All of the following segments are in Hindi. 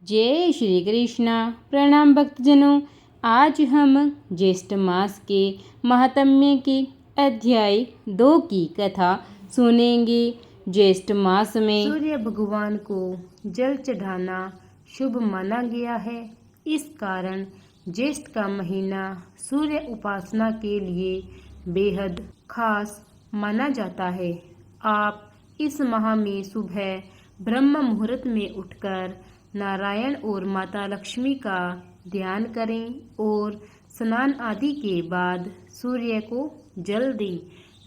जय श्री कृष्णा। प्रणाम भक्तजनों। आज हम ज्येष्ठ मास के महात्म्य के अध्याय 2 की कथा सुनेंगे। ज्येष्ठ मास में सूर्य भगवान को जल चढ़ाना शुभ माना गया है। इस कारण ज्येष्ठ का महीना सूर्य उपासना के लिए बेहद खास माना जाता है। आप इस माह में सुबह ब्रह्म मुहूर्त में उठकर नारायण और माता लक्ष्मी का ध्यान करें और स्नान आदि के बाद सूर्य को जल दें।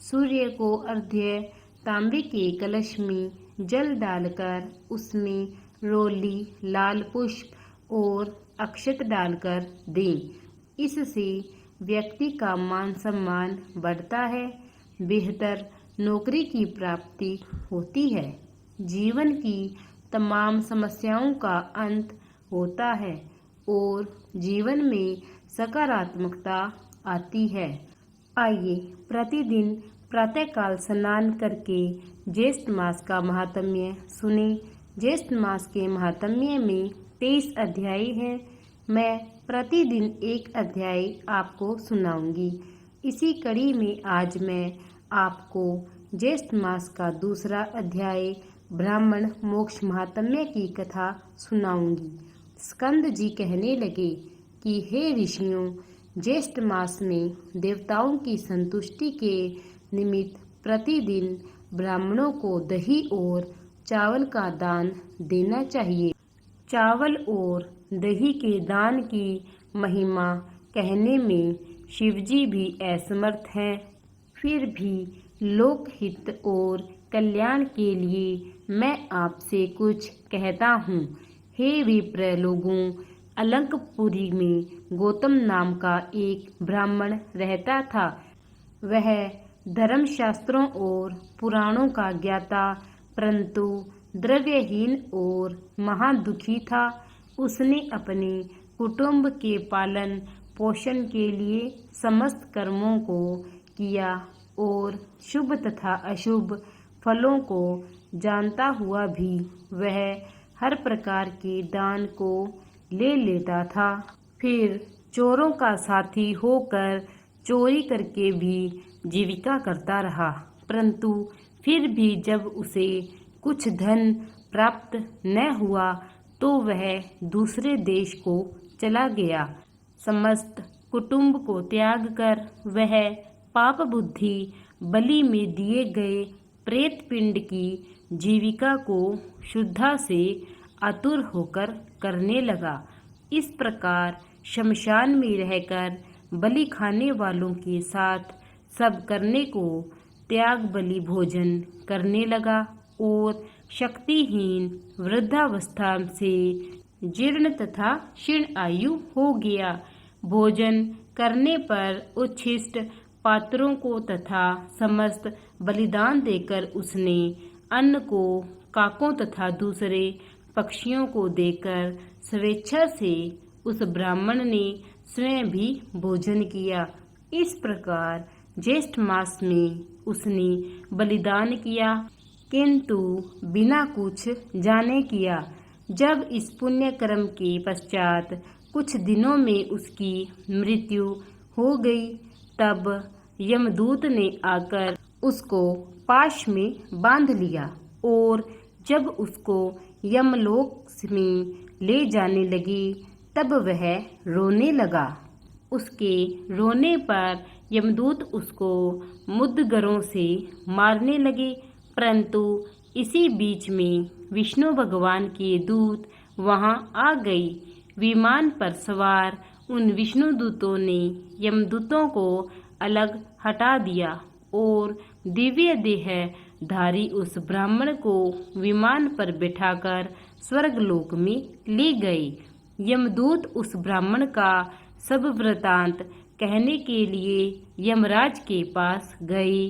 सूर्य को अर्घ्य तांबे के कलश में जल डालकर उसमें रोली, लाल पुष्प और अक्षत डालकर दें। इससे व्यक्ति का मान सम्मान बढ़ता है, बेहतर नौकरी की प्राप्ति होती है, जीवन की तमाम समस्याओं का अंत होता है और जीवन में सकारात्मकता आती है। आइए प्रतिदिन प्रातःकाल स्नान करके ज्येष्ठ मास का महात्म्य सुने। ज्येष्ठ मास के महात्म्य में 23 अध्याय हैं। मैं प्रतिदिन एक अध्याय आपको सुनाऊंगी। इसी कड़ी में आज मैं आपको ज्येष्ठ मास का दूसरा अध्याय ब्राह्मण मोक्ष महात्म्य की कथा सुनाऊंगी। स्कंद जी कहने लगे कि हे ऋषियों, ज्येष्ठ मास में देवताओं की संतुष्टि के निमित्त प्रतिदिन ब्राह्मणों को दही और चावल का दान देना चाहिए। चावल और दही के दान की महिमा कहने में शिवजी भी असमर्थ हैं। फिर भी लोकहित और कल्याण के लिए मैं आपसे कुछ कहता हूँ। हे विप्र लोगों, अलंकपुरी में गौतम नाम का एक ब्राह्मण रहता था। वह धर्मशास्त्रों और पुराणों का ज्ञाता परंतु द्रव्यहीन और महादुखी था। उसने अपने कुटुंब के पालन पोषण के लिए समस्त कर्मों को किया और शुभ तथा अशुभ फलों को जानता हुआ भी वह हर प्रकार के दान को ले लेता था। फिर चोरों का साथी होकर चोरी करके भी जीविका करता रहा, परंतु फिर भी जब उसे कुछ धन प्राप्त न हुआ तो वह दूसरे देश को चला गया। समस्त कुटुंब को त्याग कर वह पाप बुद्धि बलि में दिए गए प्रेत पिंड की जीविका को शुद्धा से आतुर होकर करने लगा। इस प्रकार शमशान में रहकर बलि खाने वालों के साथ सब करने को त्याग बलि भोजन करने लगा और शक्तिहीन वृद्धावस्था से जीर्ण तथा क्षीण आयु हो गया। भोजन करने पर उच्छिष्ट पात्रों को तथा समस्त बलिदान देकर उसने अन्न को काकों तथा दूसरे पक्षियों को देकर स्वेच्छा से उस ब्राह्मण ने स्वयं भी भोजन किया। इस प्रकार ज्येष्ठ मास में उसने बलिदान किया, किंतु बिना कुछ जाने किया। जब इस पुण्य कर्म के पश्चात कुछ दिनों में उसकी मृत्यु हो गई, तब यमदूत ने आकर उसको पाश में बांध लिया और जब उसको यमलोक में ले जाने लगे तब वह रोने लगा। उसके रोने पर यमदूत उसको मुद्गरों से मारने लगे, परंतु इसी बीच में विष्णु भगवान के दूत वहां आ गई। विमान पर सवार उन विष्णु दूतों ने यमदूतों को अलग हटा दिया और दिव्य देह धारी उस ब्राह्मण को विमान पर बिठाकर स्वर्गलोक में ले गए। यमदूत उस ब्राह्मण का सब वृतांत कहने के लिए यमराज के पास गए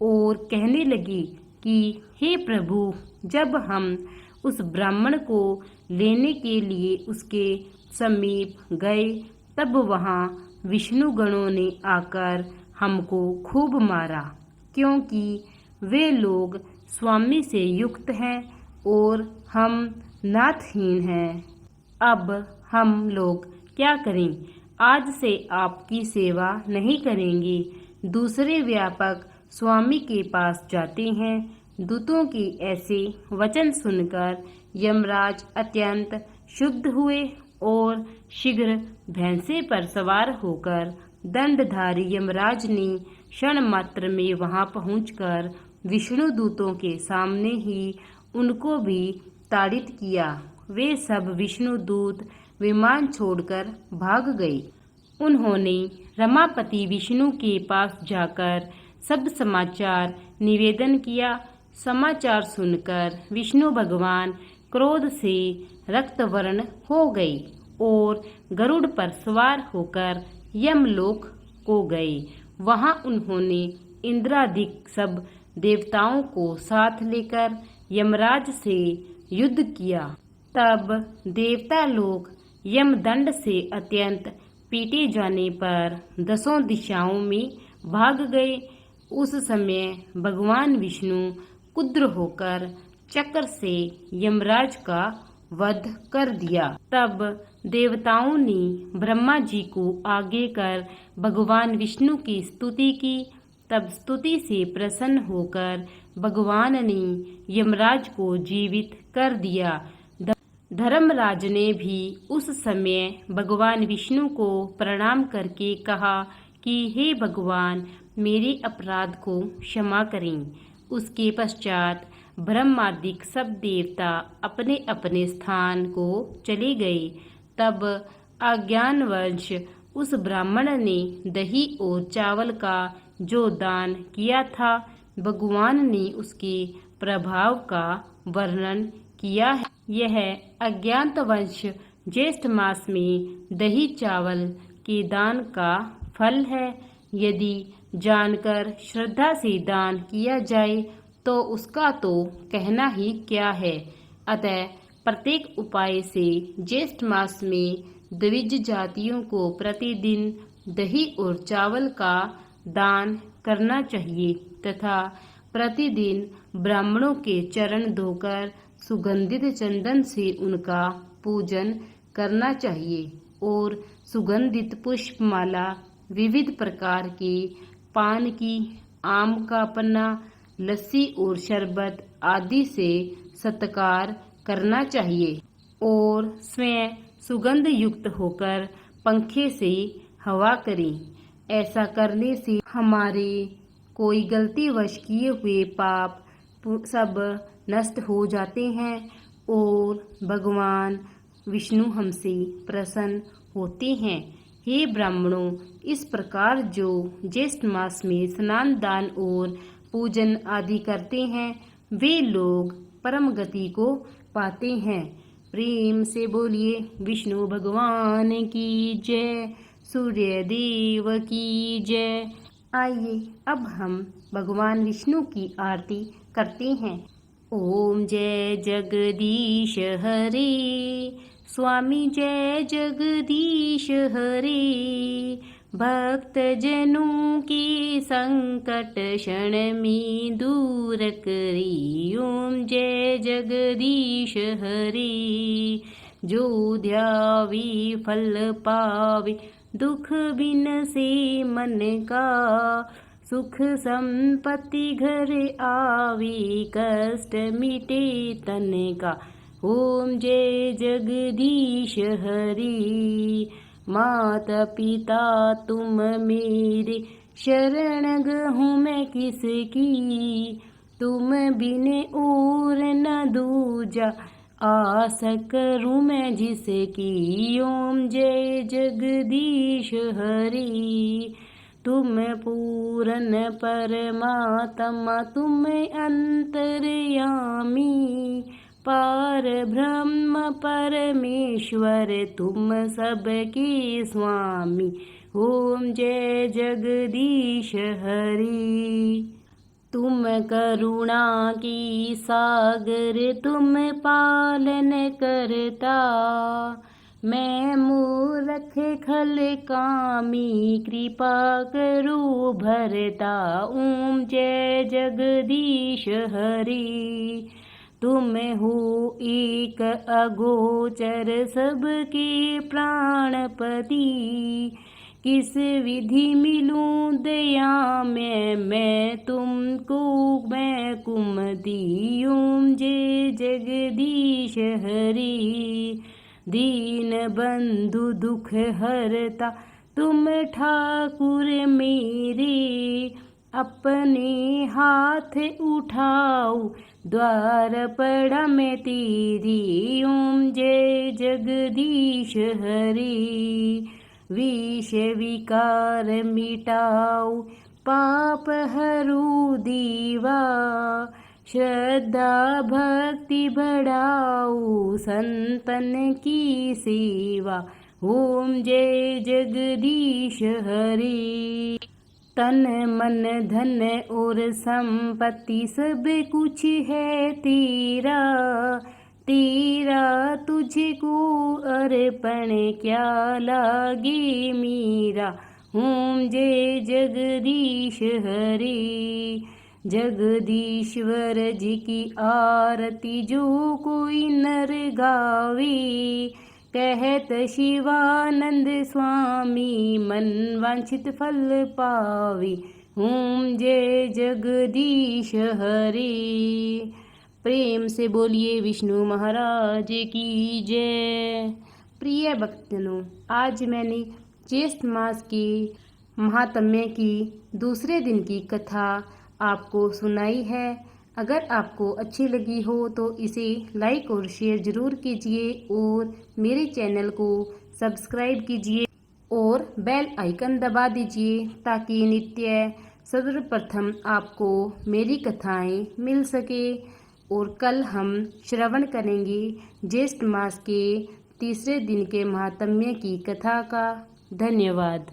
और कहने लगे कि हे प्रभु, जब हम उस ब्राह्मण को लेने के लिए उसके समीप गए तब वहां विष्णु गणों ने आकर हमको खूब मारा, क्योंकि वे लोग स्वामी से युक्त हैं और हम नाथहीन हैं। अब हम लोग क्या करें? आज से आपकी सेवा नहीं करेंगे। दूसरे व्यापक स्वामी के पास जाते हैं। दूतों के ऐसे वचन सुनकर यमराज अत्यंत क्षुब्ध हुए और शीघ्र भैंसे पर सवार होकर दंडधारी यमराज ने क्षण मात्र में वहां पहुंचकर विष्णु दूतों के सामने ही उनको भी ताड़ित किया। वे सब विष्णु दूत विमान छोड़कर भाग गए। उन्होंने रमापति विष्णु के पास जाकर सब समाचार निवेदन किया। समाचार सुनकर विष्णु भगवान क्रोध से रक्तवर्ण हो गए और गरुड़ पर सवार होकर यमलोक को गए। वहां उन्होंने इंद्रादिक सब देवताओं को साथ लेकर यमराज से युद्ध किया। तब देवता लोग यमदंड से अत्यंत पीटे जाने पर 10 दिशाओं में भाग गए। उस समय भगवान विष्णु क्रुद्ध होकर चक्र से यमराज का वध कर दिया। तब देवताओं ने ब्रह्मा जी को आगे कर भगवान विष्णु की स्तुति की। तब स्तुति से प्रसन्न होकर भगवान ने यमराज को जीवित कर दिया। धर्मराज ने भी उस समय भगवान विष्णु को प्रणाम करके कहा कि हे भगवान, मेरे अपराध को क्षमा करें। उसके पश्चात ब्रह्मादिक सब देवता अपने अपने स्थान को चले गए। तब अज्ञानवश उस ब्राह्मण ने दही और चावल का जो दान किया था, भगवान ने उसके प्रभाव का वर्णन किया है। यह अज्ञातवश ज्येष्ठ मास में दही चावल के दान का फल है। यदि जानकर श्रद्धा से दान किया जाए तो उसका तो कहना ही क्या है। अतः प्रत्येक उपाय से ज्येष्ठ मास में द्विज जातियों को प्रतिदिन दही और चावल का दान करना चाहिए तथा प्रतिदिन ब्राह्मणों के चरण धोकर सुगंधित चंदन से उनका पूजन करना चाहिए और सुगंधित पुष्पमाला, विविध प्रकार के पान की, आम का पन्ना, लस्सी और शरबत आदि से सत्कार करना चाहिए और स्वयं सुगंध युक्त होकर पंखे से हवा करें। ऐसा करने से हमारे कोई गलतीवश किए हुए पाप सब नष्ट हो जाते हैं और भगवान विष्णु हमसे प्रसन्न होते हैं। हे ब्राह्मणों, इस प्रकार जो ज्येष्ठ मास में स्नान, दान और पूजन आदि करते हैं, वे लोग परम गति को पाते हैं। प्रेम से बोलिए विष्णु भगवान की जय, सूर्य देव की जय। आइए अब हम भगवान विष्णु की आरती करते हैं। ओम जय जगदीश हरे, स्वामी जय जगदीश हरे। भक्त जनों के संकट क्षण में दूर करी। ओम जय जगदीश हरे। जो ध्यावे फल पावे, दुख बिन से मन का। सुख संपत्ति घर आवे, कष्ट मिटे तन का। ओम जय जगदीश हरि। माता पिता तुम मेरे, शरण गहूँ मैं किसकी। तुम बिन और न दूजा, आस करूँ मैं जिसकी। ओम जय जगदीश हरि। तुम पूर्ण परमात्मा, तुम अंतर्यामी। पार ब्रह्म परमेश्वर, तुम सबके स्वामी। ओम जय जगदीश हरि। तुम करुणा की सागर, तुम पालन करता। मैं मूर्ख खल कामी, कृपा करो भरता। ओम जय जगदीश हरि। तुम हो एक अगोचर सबके प्राणपति। किस विधि मिलूं दया में मैं तुमको मैं कुमति। ओम जय जगदीश हरि। दीन बंधु दुख हरता तुम ठाकुर मेरे। अपने हाथ उठाओ द्वार पड़ा मैं तेरी। ओम जय जगदीश हरि। विष विकार मिटाओ पाप हरू दीवा। श्रद्धा भक्ति बढ़ाओ संतन की सेवा। ओम जय जगदीश हरि। तन मन धन और संपत्ति सब कुछ है तेरा। तेरा तुझको अर्पण क्या लागे मेरा। ओम जय जगदीश हरि। जगदीश्वर जी की आरती जो कोई नर गावे। कहत शिवानंद स्वामी मन वांछित फल पावे। ओम जय जगदीश हरि। प्रेम से बोलिए विष्णु महाराज की जय। प्रिय भक्तजनों, आज मैंने ज्येष्ठ मास के महात्म्य की दूसरे दिन की कथा आपको सुनाई है। अगर आपको अच्छी लगी हो तो इसे लाइक और शेयर ज़रूर कीजिए और मेरे चैनल को सब्सक्राइब कीजिए और बेल आइकन दबा दीजिए ताकि नित्य सर्वप्रथम आपको मेरी कथाएं मिल सके। और कल हम श्रवण करेंगे ज्येष्ठ मास के तीसरे दिन के महात्म्य की कथा का। धन्यवाद।